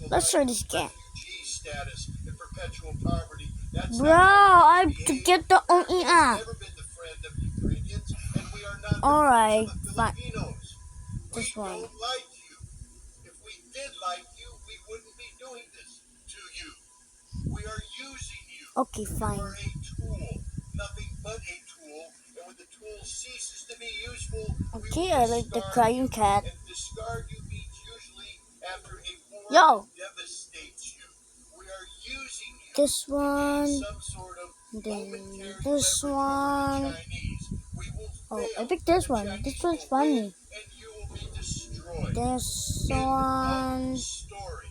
Let's try this again. Bro, I have to get the OEA. Alright, fine. This one. If we did like you, we wouldn't be doing this to you. We are using you. Okay, fine. You are a tool, nothing but a tool, and when the tool ceases to be useful, Okay, I like the crying cat. and discard you means usually after a war Yo! devastates you. We are using you. This one. Some sort of Then momentary this leverage over one. the Chinese. We will Oh, fail, I picked this the one. Chinese This one's will win, funny. and you will be destroyed. This End of one. story.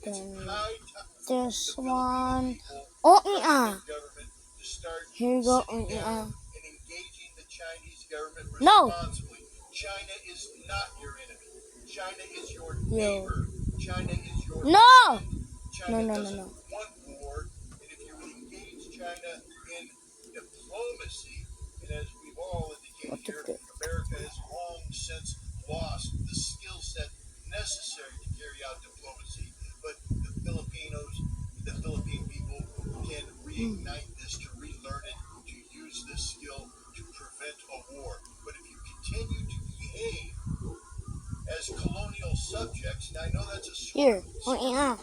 Then High time this for the one. people OEA. government to start Here you go. sitting down OEA. and engaging the Chinese government No. responsibly. China is not your enemy. China is your Yo. neighbor. China is your No. friend. China No. doesn't want war. And if you would engage China in diplomacy, and as we've all indicated What the here, frick? America has long since lost the skill set necessary to carry out diplomacy. But the Philippine people can reignite this, to relearn it, to use this skill to prevent a war. But if you continue to behave as colonial subjects, and I know that's a Here. OEA.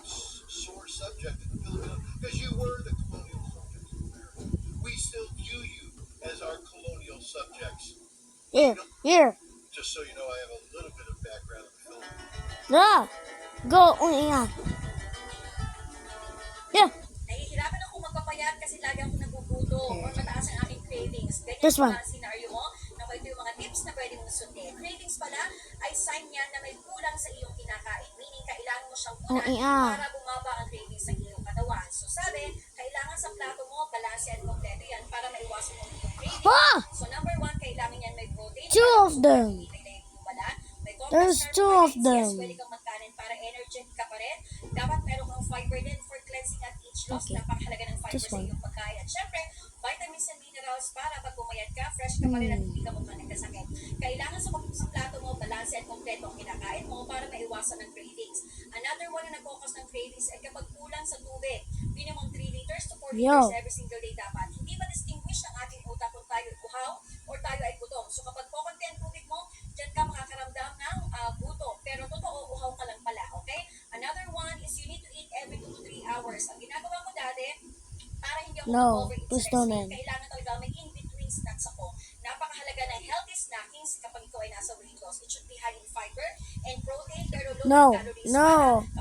sore subject in the Philippines, because you were the colonial subjects of America. We still view you as our colonial subjects. Here. Just so you know, I have a little bit of background in the Philippines. Yeah. Go OEA. Yeah. Nahihirapan ako magpapayat kasi lagi ako nagugutom or mataas ang aking cravings. Ganyan This one. ang senaryo mo. Naku, ito yung mga tips na pwede mong sundin. Cravings pala ay sign yan na may kulang sa iyong kinakain. Meaning, kailangan mo siyang kunan para bumaba ang cravings sa iyong katawan. So sabi, kailangan sa plato mo, balanse at kompleto yan para maiwasan mo yung cravings. Ah! So number 1, kailangan yan may protein. Two of them. May There's complex two of carbohydrates. them. Yes, pwede kang magkanin para energetic ka pa rin. Dapat meron kang fiber din for cleansing at age loss. Okay. Napakahalaga ng fiber This sa one. iyong pagkain. At syempre, vitamins and minerals para pag pumayat ka, fresh ka pa rin at hindi ka mukhang nagkasakit. Kailangan sa plato mo, balanse at kompleto ang kinakain mo para maiwasan ng cravings. Another one na nag-focus ng cravings ay kapag kulang sa tubig. Minimum 3 liters to 4 liters every single day dapat. Hindi ma-distinguish ng ating utak kung tayo ay uhaw or tayo ay gutom. So kapag kukunti ang tubig mo, dyan ka makakaramdam ng gutom. Pero totoo, uhaw ka lang pala, okay? Another one is you need to eat every 2 to 3 hours. Ang ginagawa ko dati, para hindi ako mag-overeat please sa don't next end. week, kailangan talaga may in-between snacks ako. Napakahalaga ng healthy snackings kapag ikaw ay nasa weight loss. It should be high in fiber and protein, pero low in calories. Para